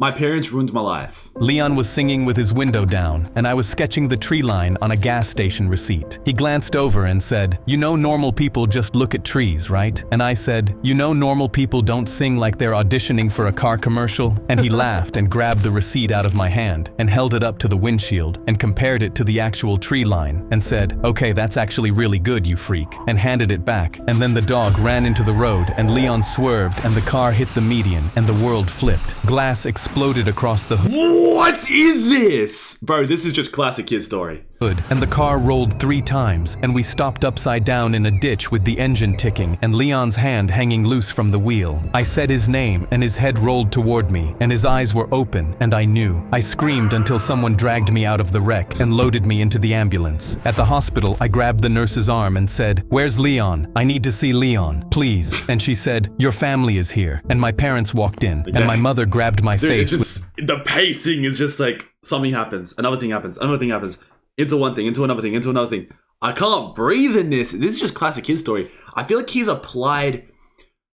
My parents ruined my life. Leon was singing with his window down, and I was sketching the tree line on a gas station receipt. He glanced over and said, "You know normal people just look at trees, right?" And I said, "You know normal people don't sing like they're auditioning for a car commercial?" And he laughed and grabbed the receipt out of my hand and held it up to the windshield and compared it to the actual tree line and said, "Okay, that's actually really good, you freak," and handed it back. And then the dog ran into the road and Leon swerved and the car hit the median and the world flipped. Glass exploded across the hood. What is this? Bro, this is just classic kid story. And the car rolled 3 times, and we stopped upside down in a ditch with the engine ticking and Leon's hand hanging loose from the wheel. I said his name, and his head rolled toward me, and his eyes were open, and I knew. I screamed until someone dragged me out of the wreck and loaded me into the ambulance. At the hospital, I grabbed the nurse's arm and said, "Where's Leon? I need to see Leon, please." And she said, "Your family is here." And my parents walked in, and my mother grabbed my face. It's just, the pacing is just like, something happens, another thing happens, another thing happens. Into one thing, into another thing, into another thing. I can't breathe in this. This is just classic kid story. I feel like he's applied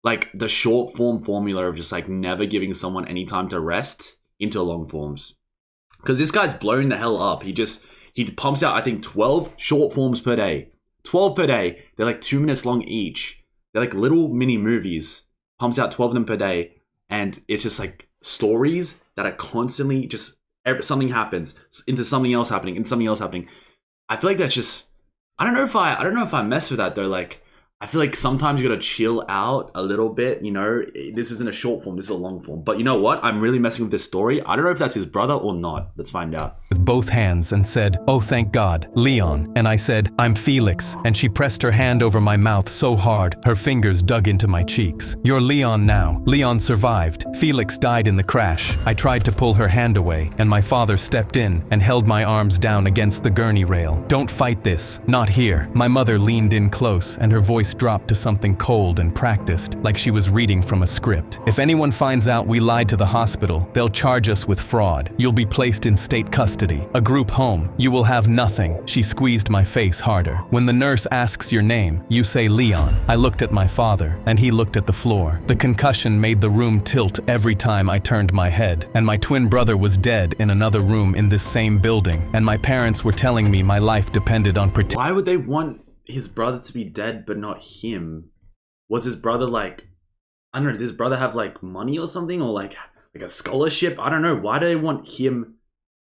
like the short form formula of just like never giving someone any time to rest into long forms. Because this guy's blown the hell up. He pumps out, I think, 12 short forms per day. 12 per day. They're like 2 minutes long each. They're like little mini movies. Pumps out 12 of them per day. And it's just like stories that are constantly just something happens into something else happening, into something else happening. I feel like that's just, I don't know if I mess with that though. Like, I feel like sometimes you gotta chill out a little bit, you know. This isn't a short form, this is a long form. But you know what? I'm really messing with this story. I don't know if that's his brother or not. Let's find out. With both hands and said, "Oh, thank God, Leon." And I said, "I'm Felix." And she pressed her hand over my mouth so hard, her fingers dug into my cheeks. "You're Leon now. Leon survived. Felix died in the crash." I tried to pull her hand away, and my father stepped in and held my arms down against the gurney rail. "Don't fight this. Not here." My mother leaned in close, and her voice dropped to something cold and practiced, like she was reading from a script. "If anyone finds out we lied to the hospital, they'll charge us with fraud. You'll be placed in state custody, a group home. You will have nothing." She squeezed my face harder. "When the nurse asks your name, you say Leon." I looked at my father, and he looked at the floor. The concussion made the room tilt every time I turned my head, and my twin brother was dead in another room in this same building, and my parents were telling me my life depended on protecting. Why would they want his brother to be dead but not him? Was his brother like, I don't know, did his brother have like money or something, or like a scholarship? I don't know. Why do they want him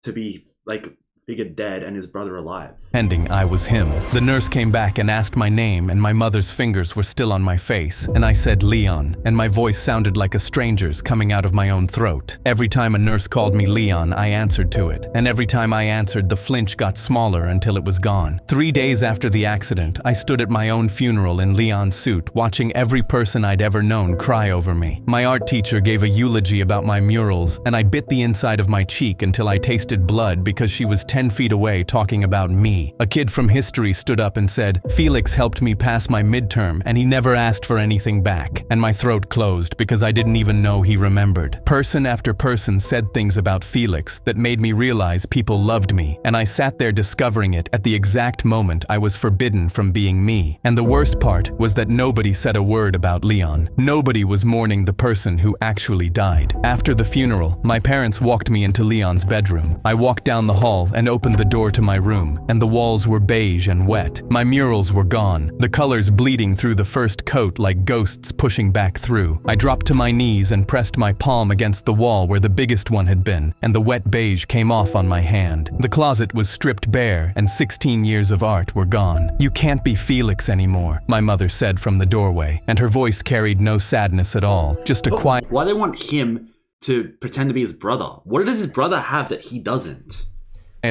to be like figured dead and his brother alive? Pretending I was him. The nurse came back and asked my name, and my mother's fingers were still on my face, and I said Leon, and my voice sounded like a stranger's coming out of my own throat. Every time a nurse called me Leon, I answered to it, and every time I answered, the flinch got smaller until it was gone. 3 days after the accident, I stood at my own funeral in Leon's suit, watching every person I'd ever known cry over me. My art teacher gave a eulogy about my murals, and I bit the inside of my cheek until I tasted blood because she was 10 feet away talking about me. A kid from history stood up and said, "Felix helped me pass my midterm and he never asked for anything back." And my throat closed because I didn't even know he remembered. Person after person said things about Felix that made me realize people loved me, and I sat there discovering it at the exact moment I was forbidden from being me. And the worst part was that nobody said a word about Leon. Nobody was mourning the person who actually died. After the funeral, my parents walked me into Leon's bedroom. I walked down the hall and opened the door to my room, and the walls were beige and wet. My murals were gone, the colors bleeding through the first coat like ghosts pushing back through. I dropped to my knees and pressed my palm against the wall where the biggest one had been, and the wet beige came off on my hand. The closet was stripped bare, and 16 years of art were gone. "You can't be Felix anymore," my mother said from the doorway, and her voice carried no sadness at all, just a quiet— Why they want him to pretend to be his brother? What does his brother have that he doesn't?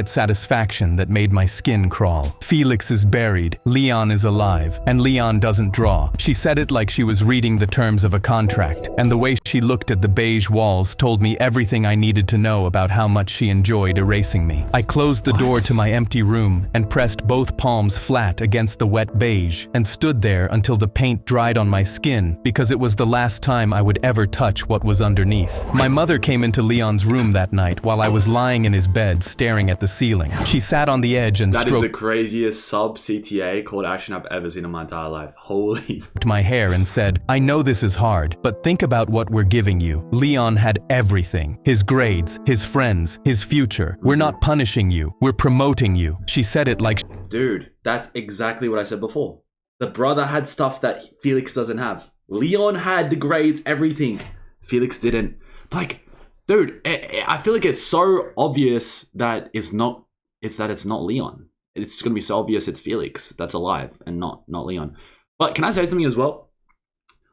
satisfaction that made my skin crawl. "Felix is buried, Leon is alive, and Leon doesn't draw." She said it like she was reading the terms of a contract, and the way she looked at the beige walls told me everything I needed to know about how much she enjoyed erasing me. I closed the door to my empty room and pressed both palms flat against the wet beige and stood there until the paint dried on my skin, because it was the last time I would ever touch what was underneath. My mother came into Leon's room that night while I was lying in his bed staring at at the ceiling. She sat on the edge and That is the stroked craziest sub CTA called action I've ever seen in my entire life. Holy. my hair and said, I know this is hard, but think about what we're giving you. Leon had everything. His grades, his friends, his future. We're not punishing you. We're promoting you. She said it like, Dude, that's exactly what I said before. The brother had stuff that Felix doesn't have. Leon had the grades, everything. Felix didn't. Like, dude, I feel like it's so obvious that it's not Leon. It's going to be so obvious it's Felix that's alive and not Leon. But can I say something as well?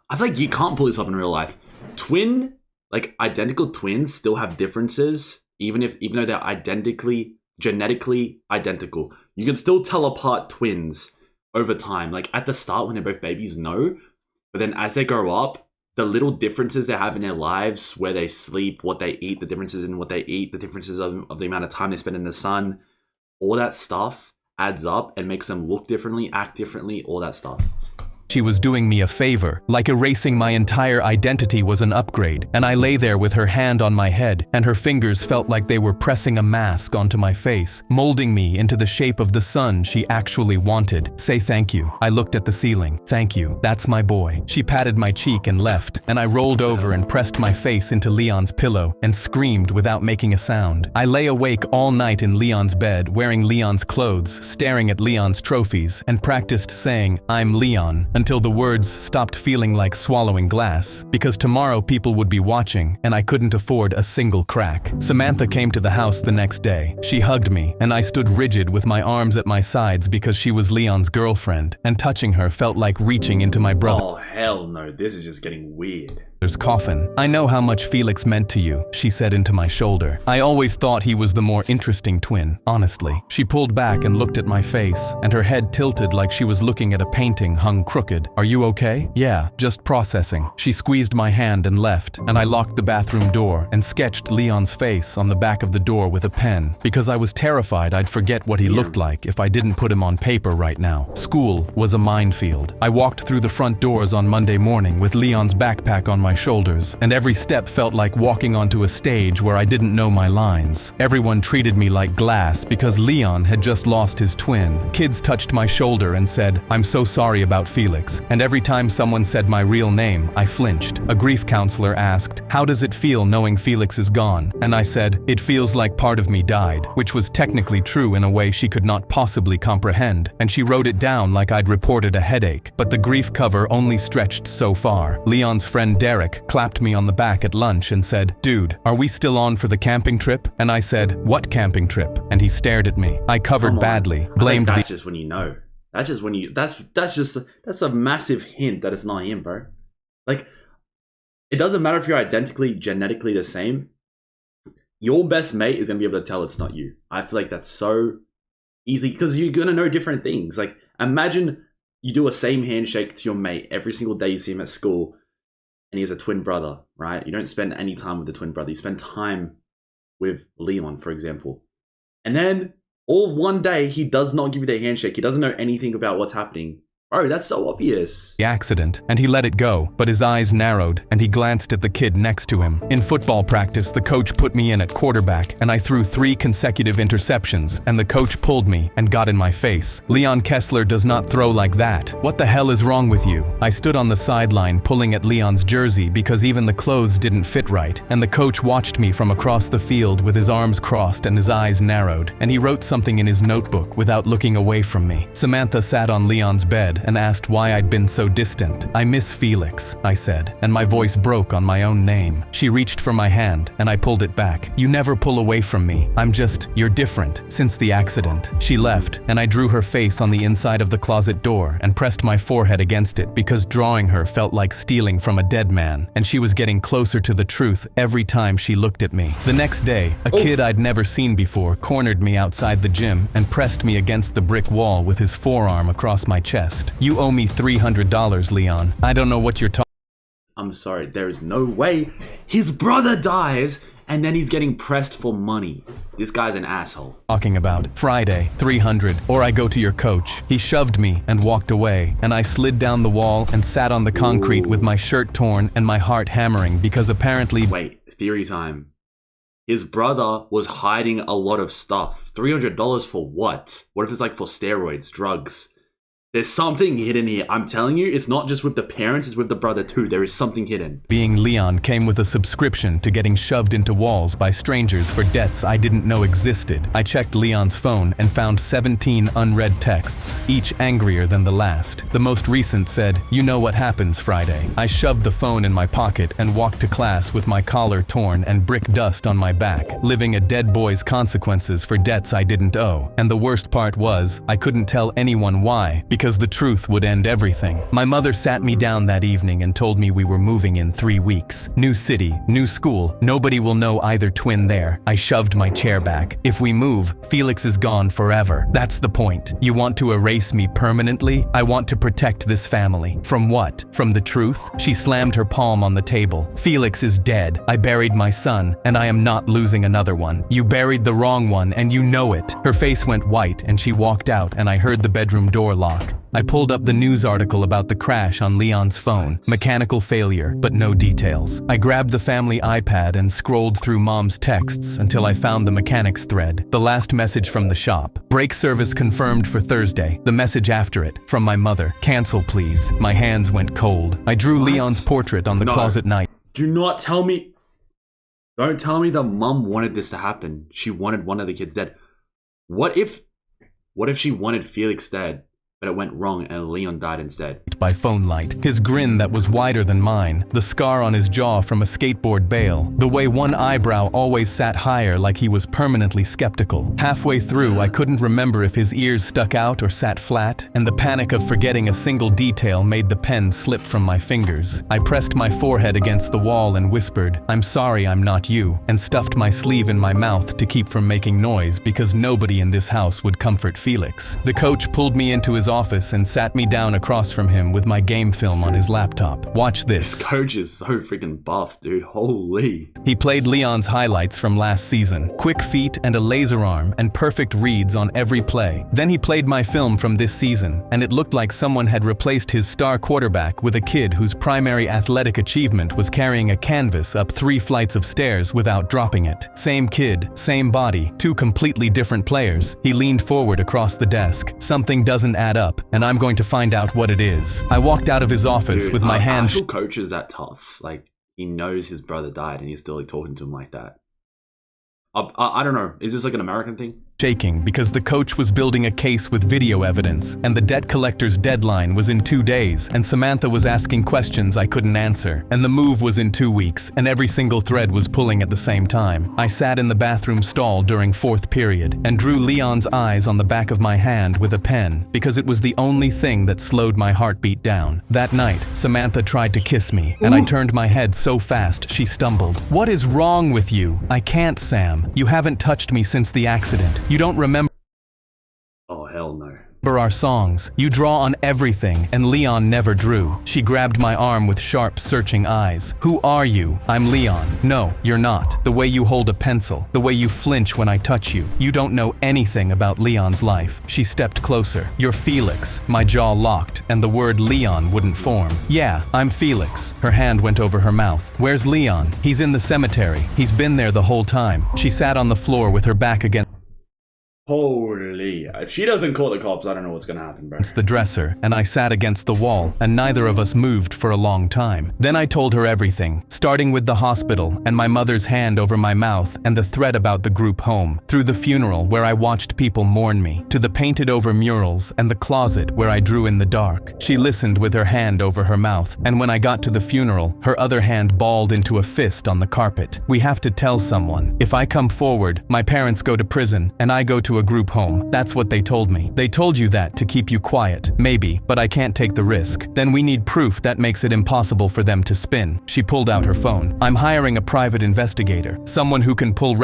I feel like you can't pull this up in real life. Identical twins still have differences, even though they're genetically identical. You can still tell apart twins over time. Like at the start when they're both babies, no. But then as they grow up, the little differences they have in their lives, where they sleep, what they eat, the differences in what they eat, the differences of the amount of time they spend in the sun, all that stuff adds up and makes them look differently, act differently, all that stuff. she was doing me a favor, like erasing my entire identity was an upgrade, and I lay there with her hand on my head, and her fingers felt like they were pressing a mask onto my face, molding me into the shape of the son she actually wanted. Say thank you. I looked at the ceiling. Thank you. That's my boy. She patted my cheek and left, and I rolled over and pressed my face into Leon's pillow and screamed without making a sound. I lay awake all night in Leon's bed, wearing Leon's clothes, staring at Leon's trophies, and practiced saying, "I'm Leon," until the words stopped feeling like swallowing glass, because tomorrow people would be watching, and I couldn't afford a single crack. Samantha came to the house the next day. She hugged me, and I stood rigid with my arms at my sides because she was Leon's girlfriend, and touching her felt like reaching into my brother. Oh, hell no. This is just getting weird. Coffin. "I know how much Felix meant to you," she said into my shoulder. "I always thought he was the more interesting twin, honestly." She pulled back and looked at my face, and her head tilted like she was looking at a painting hung crooked. "Are you okay?" "Yeah, just processing." She squeezed my hand and left, and I locked the bathroom door and sketched Leon's face on the back of the door with a pen, because I was terrified I'd forget what he looked like if I didn't put him on paper right now. School was a minefield. I walked through the front doors on Monday morning with Leon's backpack on my shoulders, and every step felt like walking onto a stage where I didn't know my lines. Everyone treated me like glass because Leon had just lost his twin. Kids touched my shoulder and said, "I'm so sorry about Felix," and every time someone said my real name, I flinched. A grief counselor asked, "How does it feel knowing Felix is gone?" And I said, "It feels like part of me died," which was technically true in a way she could not possibly comprehend, and she wrote it down like I'd reported a headache. But the grief cover only stretched so far. Leon's friend Derek clapped me on the back at lunch and said, "Dude, are we still on for the camping trip?" And I said, "What camping trip?" And he stared at me. I covered badly, blamed that's just when you know. That's just when you, that's a massive hint that it's not him, bro. Like, it doesn't matter if you're identically, genetically the same. Your best mate is going to be able to tell it's not you. I feel like that's so easy because you're going to know different things. Like, imagine you do a same handshake to your mate every single day you see him at school, and he has a twin brother, right? You don't spend any time with the twin brother. You spend time with Leon, for example. And then all one day, he does not give you the handshake. He doesn't know anything about what's happening. Bro, that's so obvious. The accident, and he let it go, but his eyes narrowed, and he glanced at the kid next to him. In football practice, the coach put me in at quarterback, and I threw 3 consecutive interceptions, and the coach pulled me and got in my face. "Leon Kessler does not throw like that. What the hell is wrong with you?" I stood on the sideline pulling at Leon's jersey because even the clothes didn't fit right, and the coach watched me from across the field with his arms crossed and his eyes narrowed, and he wrote something in his notebook without looking away from me. Samantha sat on Leon's bed and asked why I'd been so distant. "I miss Felix," I said, and my voice broke on my own name. She reached for my hand, and I pulled it back. "You never pull away from me. You're different, since the accident." She left, and I drew her face on the inside of the closet door and pressed my forehead against it because drawing her felt like stealing from a dead man, and she was getting closer to the truth every time she looked at me. The next day, a kid I'd never seen before cornered me outside the gym and pressed me against the brick wall with his forearm across my chest. "You owe me $300, Leon. I don't know what you're talking." I'm sorry, there is no way his brother dies and then he's getting pressed for money. This guy's an asshole. Talking about Friday, 300, or I go to your coach. He shoved me and walked away, and I slid down the wall and sat on the concrete with my shirt torn and my heart hammering because apparently— Wait, theory time. his brother was hiding a lot of stuff. $300 for what? What if it's like for steroids, drugs? There's something hidden here. I'm telling you, it's not just with the parents, it's with the brother too. There is something hidden. Being Leon came with a subscription to getting shoved into walls by strangers for debts I didn't know existed. I checked Leon's phone and found 17 unread texts, each angrier than the last. The most recent said, "You know what happens Friday." I shoved the phone in my pocket and walked to class with my collar torn and brick dust on my back, living a dead boy's consequences for debts I didn't owe. And the worst part was, I couldn't tell anyone why, because the truth would end everything. My mother sat me down that evening and told me we were moving in 3 weeks. New city, new school, nobody will know either twin there. I shoved my chair back. If we move, Felix is gone forever. That's the point. You want to erase me permanently? I want to protect this family. From what? From the truth? She slammed her palm on the table. Felix is dead. I buried my son, and I am not losing another one. You buried the wrong one, and you know it. Her face went white, and she walked out, and I heard the bedroom door lock. I pulled up the news article about the crash on Leon's phone. Mechanical failure, but no details. I grabbed the family iPad and scrolled through Mom's texts until I found the mechanic's thread. The last message from the shop. Brake service confirmed for Thursday. The message after it, from my mother. Cancel, please. My hands went cold. I drew Leon's portrait on the closet knife. Do not tell me. Don't tell me the mum wanted this to happen. She wanted one of the kids dead. What if she wanted Felix dead, but it went wrong and Leon died instead? By phone light, his grin that was wider than mine, the scar on his jaw from a skateboard bail, the way one eyebrow always sat higher like he was permanently skeptical. Halfway through, I couldn't remember if his ears stuck out or sat flat, and the panic of forgetting a single detail made the pen slip from my fingers. I pressed my forehead against the wall and whispered, "I'm sorry I'm not you," and stuffed my sleeve in my mouth to keep from making noise because nobody in this house would comfort Felix. The coach pulled me into his office and sat me down across from him with my game film on his laptop. "Watch this." This coach is so freaking buff, dude. Holy. He played Leon's highlights from last season. Quick feet and a laser arm and perfect reads on every play. Then he played my film from this season, and it looked like someone had replaced his star quarterback with a kid whose primary athletic achievement was carrying a canvas up 3 flights of stairs without dropping it. Same kid, same body, 2 completely different players. He leaned forward across the desk. Something doesn't add up, and I'm going to find out what it is. I walked out of his office with my hand. Actual coach is that tough. Like, he knows his brother died and he's still like talking to him like that. I don't know. Is this like an American thing? Shaking because the coach was building a case with video evidence, and the debt collector's deadline was in 2 days, and Samantha was asking questions I couldn't answer, and the move was in 2 weeks, and every single thread was pulling at the same time. I sat in the bathroom stall during 4th period and drew Leon's eyes on the back of my hand with a pen because it was the only thing that slowed my heartbeat down. That night, Samantha tried to kiss me, and I turned my head so fast she stumbled. "What is wrong with you?" "I can't, Sam. You haven't touched me since the accident. You don't remember Oh, hell no. our songs. You draw on everything, and Leon never drew." She grabbed my arm with sharp, searching eyes. "Who are you?" "I'm Leon." "No, you're not. The way you hold a pencil, the way you flinch when I touch you. You don't know anything about Leon's life." She stepped closer. "You're Felix." My jaw locked, and the word Leon wouldn't form. "Yeah, I'm Felix." Her hand went over her mouth. "Where's Leon?" "He's in the cemetery. He's been there the whole time." She sat on the floor with her back against Holy. If she doesn't call the cops, I don't know what's gonna happen, bro. the dresser, and I sat against the wall, and neither of us moved for a long time. Then I told her everything, starting with the hospital and my mother's hand over my mouth and the thread about the group home, through the funeral where I watched people mourn me, to the painted over murals and the closet where I drew in the dark. She listened with her hand over her mouth, and when I got to the funeral, her other hand balled into a fist on the carpet. "We have to tell someone. If I come forward, my parents go to prison, and I go to a group home." That's what they told me. "They told you that to keep you quiet." "Maybe, but I can't take the risk." "Then we need proof that makes it impossible for them to spin." She pulled out her phone. "I'm hiring a private investigator, someone who can pull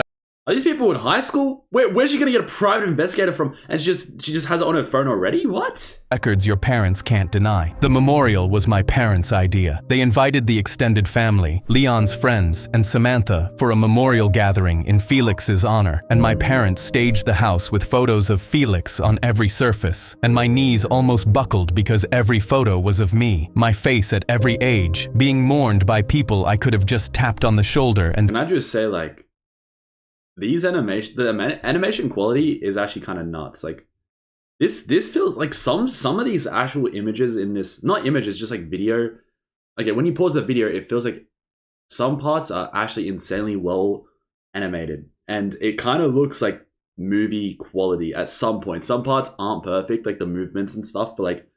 Are these people in high school? Where's she gonna get a private investigator from? And she just has it on her phone already? What? records your parents can't deny. The memorial was my parents' idea. They invited the extended family, Leon's friends, and Samantha for a memorial gathering in Felix's honor, and my parents staged the house with photos of Felix on every surface, and my knees almost buckled because every photo was of me, my face at every age, being mourned by people I could have just tapped on the shoulder and Can I just say, like, these animation quality is actually kind of nuts. Like this feels like some of these actual images in this, not images, just like video. Like when you pause the video, it feels like some parts are actually insanely well animated, and it kind of looks like movie quality at some point. Some parts aren't perfect, like the movements and stuff, but like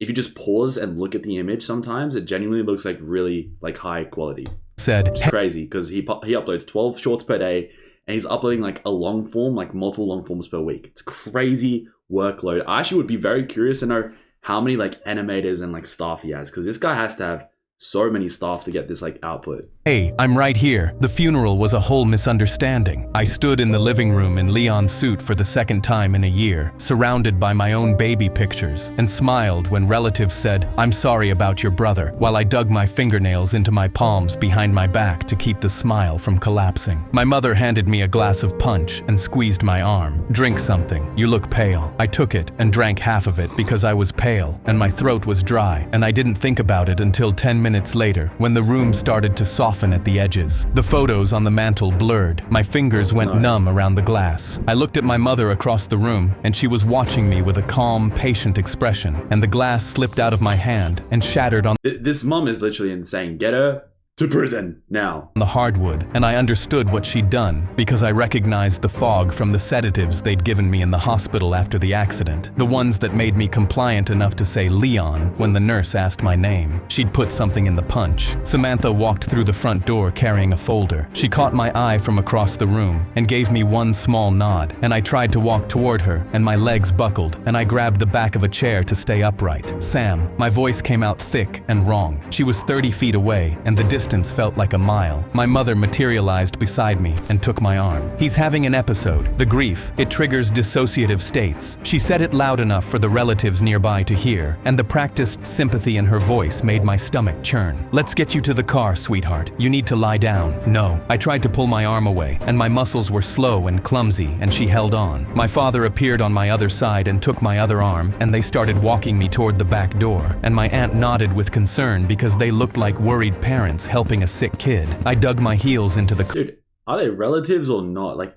if you just pause and look at the image, sometimes it genuinely looks like really like high quality. Said, it's crazy because he uploads 12 shorts per day, and he's uploading like a long form, like multiple long forms per week. It's crazy workload. I actually would be very curious to know how many like animators and like staff he has, because this guy has to have so many staff to get this like output. Hey, I'm right here. The funeral was a whole misunderstanding. I stood in the living room in Leon's suit for the second time in a year, surrounded by my own baby pictures, and smiled when relatives said, "I'm sorry about your brother," while I dug my fingernails into my palms behind my back to keep the smile from collapsing. My mother handed me a glass of punch and squeezed my arm. "Drink something. You look pale." I took it and drank half of it because I was pale and my throat was dry, and I didn't think about it until 10 minutes later when the room started to soften at the edges. The photos on the mantle blurred. My fingers went numb around the glass. I looked at my mother across the room, and she was watching me with a calm, patient expression, and the glass slipped out of my hand and shattered on this mom is literally insane. Get her to prison now. The hardwood, and I understood what she'd done because I recognized the fog from the sedatives they'd given me in the hospital after the accident, the ones that made me compliant enough to say Leon when the nurse asked my name. She'd put something in the punch. Samantha walked through the front door carrying a folder. She caught my eye from across the room and gave me one small nod, and I tried to walk toward her, and my legs buckled, and I grabbed the back of a chair to stay upright. "Sam," my voice came out thick and wrong. She was 30 feet away, and the distance felt like a mile. My mother materialized beside me and took my arm. "He's having an episode. The grief, it triggers dissociative states." She said it loud enough for the relatives nearby to hear, and the practiced sympathy in her voice made my stomach churn. "Let's get you to the car, sweetheart. You need to lie down." No. I tried to pull my arm away, and my muscles were slow and clumsy, and she held on. My father appeared on my other side and took my other arm, and they started walking me toward the back door, and my aunt nodded with concern because they looked like worried parents helping a sick kid. I dug my heels into the Dude, are they relatives or not? Like,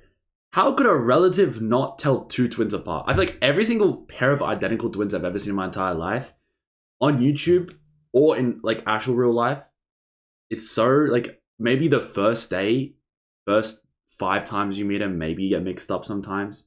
how could a relative not tell two twins apart? I feel like every single pair of identical twins I've ever seen in my entire life, on YouTube or in like actual real life, it's so like maybe the first day, first 5 times you meet them, maybe you get mixed up sometimes.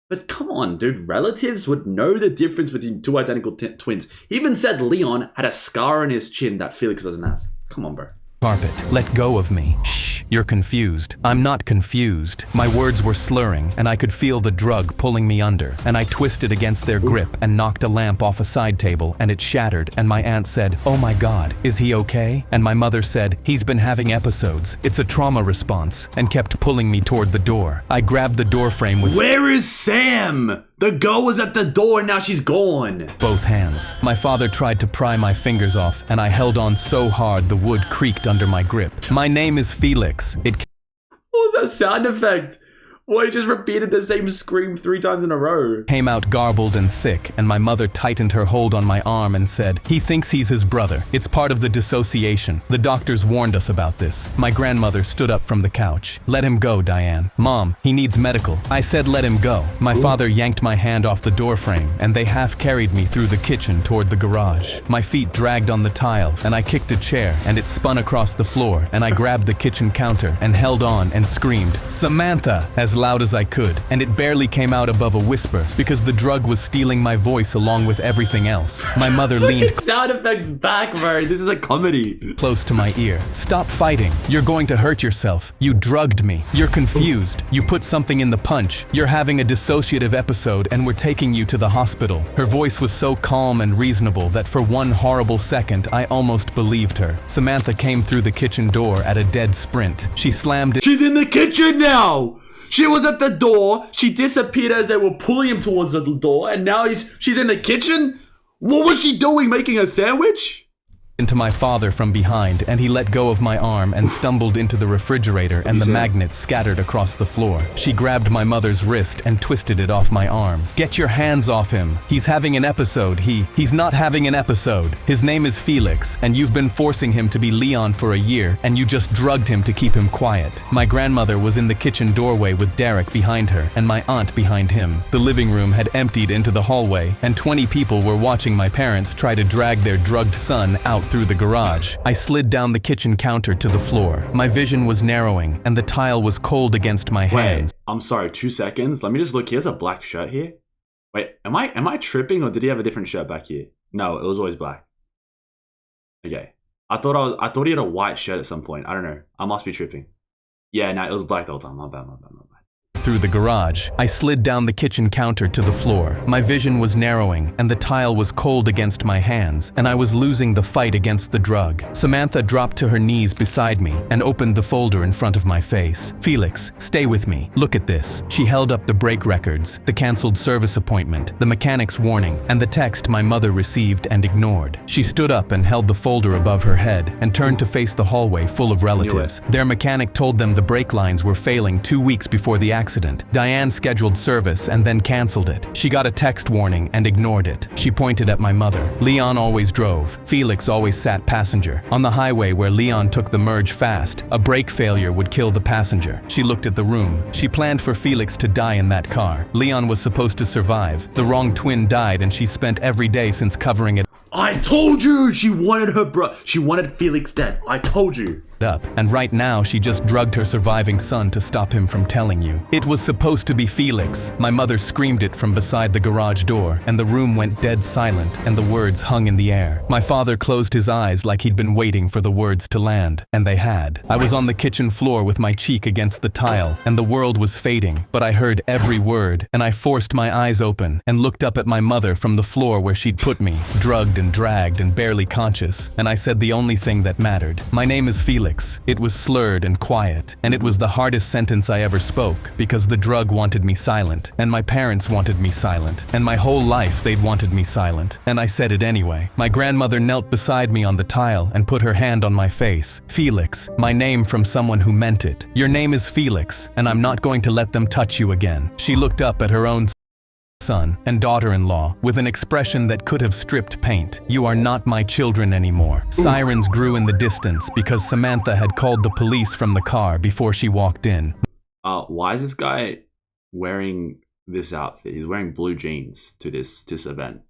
But come on, dude, relatives would know the difference between two identical twins. He even said Leon had a scar on his chin that Felix doesn't have. Come on, bro. carpet. "Let go of me." "Shh, you're confused." "I'm not confused." My words were slurring, and I could feel the drug pulling me under, and I twisted against their grip and knocked a lamp off a side table, and it shattered, and my aunt said, "Oh my God, is he okay?" And my mother said, "He's been having episodes. It's a trauma response," and kept pulling me toward the door. I grabbed the door frame with Where is Sam? The girl was at the door and now she's gone. both hands. My father tried to pry my fingers off, and I held on so hard the wood creaked under my grip. "My name is Felix." It What was that sound effect? Well, he just repeated the same scream 3 times in a row. came out garbled and thick, and my mother tightened her hold on my arm and said, "He thinks he's his brother. It's part of the dissociation. The doctors warned us about this." My grandmother stood up from the couch. "Let him go, Diane." "Mom, he needs medical." I said let him go. My father yanked my hand off the door frame, and they half carried me through the kitchen toward the garage. My feet dragged on the tile, and I kicked a chair, and it spun across the floor, and I grabbed the kitchen counter and held on and screamed, "Samantha!" as loud as I could, and it barely came out above a whisper because the drug was stealing my voice along with everything else. My mother leaned Sound effects back, bro. This is a comedy. close to my ear. "Stop fighting. You're going to hurt yourself. You drugged me. You're confused. You put something in the punch. You're having a dissociative episode and we're taking you to the hospital." Her voice was so calm and reasonable that for one horrible second I almost believed her. Samantha came through the kitchen door at a dead sprint. She slammed it. She's in the kitchen now. She was at the door. She disappeared as they were pulling him towards the door, and now she's in the kitchen? What was she doing? Making a sandwich? into my father from behind, and he let go of my arm and stumbled into the refrigerator, and the magnets scattered across the floor. She grabbed my mother's wrist and twisted it off my arm. Get your hands off him. He's having an episode. He's not having an episode. His name is Felix, and you've been forcing him to be Leon for a year, and you just drugged him to keep him quiet. My grandmother was in the kitchen doorway with Derek behind her and my aunt behind him. The living room had emptied into the hallway, and 20 people were watching my parents try to drag their drugged son out through the garage. I slid down the kitchen counter to the floor. My vision was narrowing, and the tile was cold against my hands. Wait, I'm sorry, 2 seconds. Let me just look. He has a black shirt here. Wait, am I tripping, or did he have a different shirt back here? No, it was always black. Okay. I thought he had a white shirt at some point. I don't know. I must be tripping. Yeah, no, it was black the whole time. My bad. Through the garage. I slid down the kitchen counter to the floor. My vision was narrowing, and the tile was cold against my hands, and I was losing the fight against the drug. Samantha dropped to her knees beside me and opened the folder in front of my face. Felix, stay with me. Look at this. She held up the brake records, the canceled service appointment, the mechanic's warning, and the text my mother received and ignored. She stood up and held the folder above her head and turned to face the hallway full of relatives. Their mechanic told them the brake lines were failing 2 weeks before the accident. Diane scheduled service and then canceled it. She got a text warning and ignored it. She pointed at my mother. Leon always drove. Felix always sat passenger. On the highway where Leon took the merge fast, a brake failure would kill the passenger. She looked at the room. She planned for Felix to die in that car. Leon was supposed to survive. The wrong twin died, and she spent every day since covering it I told you! She wanted Felix dead. I told you. up, and right now she just drugged her surviving son to stop him from telling you. It was supposed to be Felix. My mother screamed it from beside the garage door, and the room went dead silent, and the words hung in the air. My father closed his eyes like he'd been waiting for the words to land, and they had. I was on the kitchen floor with my cheek against the tile, and the world was fading, but I heard every word, and I forced my eyes open and looked up at my mother from the floor where she'd put me, drugged and dragged and barely conscious, and I said the only thing that mattered. My name is Felix. It was slurred and quiet, and it was the hardest sentence I ever spoke, because the drug wanted me silent, and my parents wanted me silent, and my whole life they'd wanted me silent, and I said it anyway. My grandmother knelt beside me on the tile and put her hand on my face. Felix, my name from someone who meant it. Your name is Felix, and I'm not going to let them touch you again. She looked up at her own son and daughter-in-law with an expression that could have stripped paint. You are not my children anymore. Sirens grew in the distance because Samantha had called the police from the car before she walked in. Why is this guy wearing this outfit? He's wearing blue jeans to this event.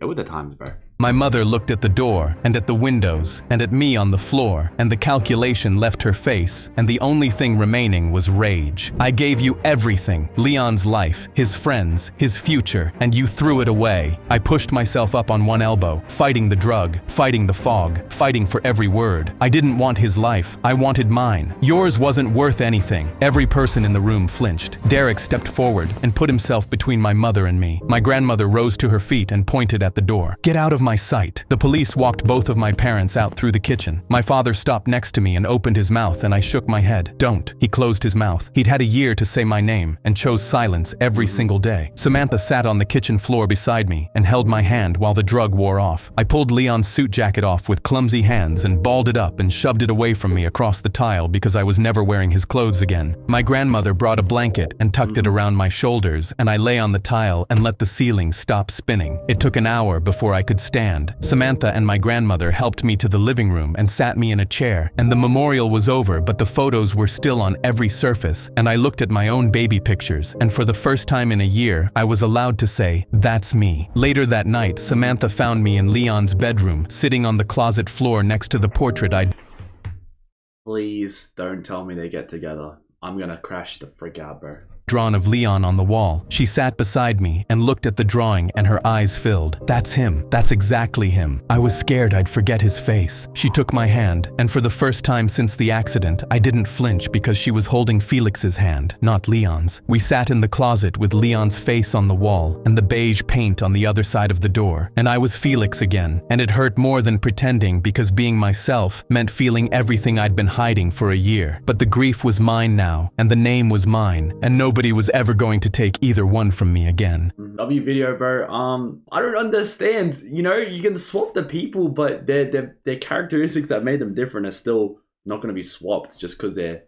Get with the times, bro. My mother looked at the door, and at the windows, and at me on the floor, and the calculation left her face, and the only thing remaining was rage. I gave you everything, Leon's life, his friends, his future, and you threw it away. I pushed myself up on one elbow, fighting the drug, fighting the fog, fighting for every word. I didn't want his life, I wanted mine. Yours wasn't worth anything. Every person in the room flinched. Derek stepped forward and put himself between my mother and me. My grandmother rose to her feet and pointed at the door. Get out of my sight. The police walked both of my parents out through the kitchen. My father stopped next to me and opened his mouth, and I shook my head. Don't. He closed his mouth. He'd had a year to say my name and chose silence every single day. Samantha sat on the kitchen floor beside me and held my hand while the drug wore off. I pulled Leon's suit jacket off with clumsy hands and balled it up and shoved it away from me across the tile because I was never wearing his clothes again. My grandmother brought a blanket and tucked it around my shoulders, and I lay on the tile and let the ceiling stop spinning. It took an hour before I could stand. Samantha and my grandmother helped me to the living room and sat me in a chair, and the memorial was over, but the photos were still on every surface, and I looked at my own baby pictures, and for the first time in a year, I was allowed to say, that's me. Later that night, Samantha found me in Leon's bedroom, sitting on the closet floor next to the portrait I'd... Please don't tell me they get together. I'm gonna crash the frick out, bro. Drawn of Leon on the wall. She sat beside me and looked at the drawing, and her eyes filled. That's him. That's exactly him. I was scared I'd forget his face. She took my hand, and for the first time since the accident, I didn't flinch because she was holding Felix's hand, not Leon's. We sat in the closet with Leon's face on the wall and the beige paint on the other side of the door, and I was Felix again, and it hurt more than pretending because being myself meant feeling everything I'd been hiding for a year. But the grief was mine now, and the name was mine, and nobody Nobody was ever going to take either one from me again. Love your video, bro. I don't understand. You know, you can swap the people, but their characteristics that made them different are still not going to be swapped just because they're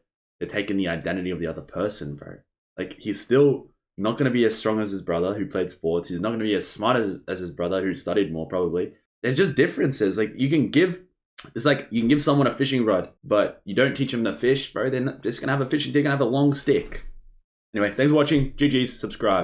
taking the identity of the other person, bro. Like, he's still not going to be as strong as his brother who played sports. He's not going to be as smart as his brother who studied more, probably. There's just differences. Like, you can give someone a fishing rod, but you don't teach them to fish, bro. They're not just going to have a fishing, they're going to have a long stick. Anyway, thanks for watching. GG's, subscribe.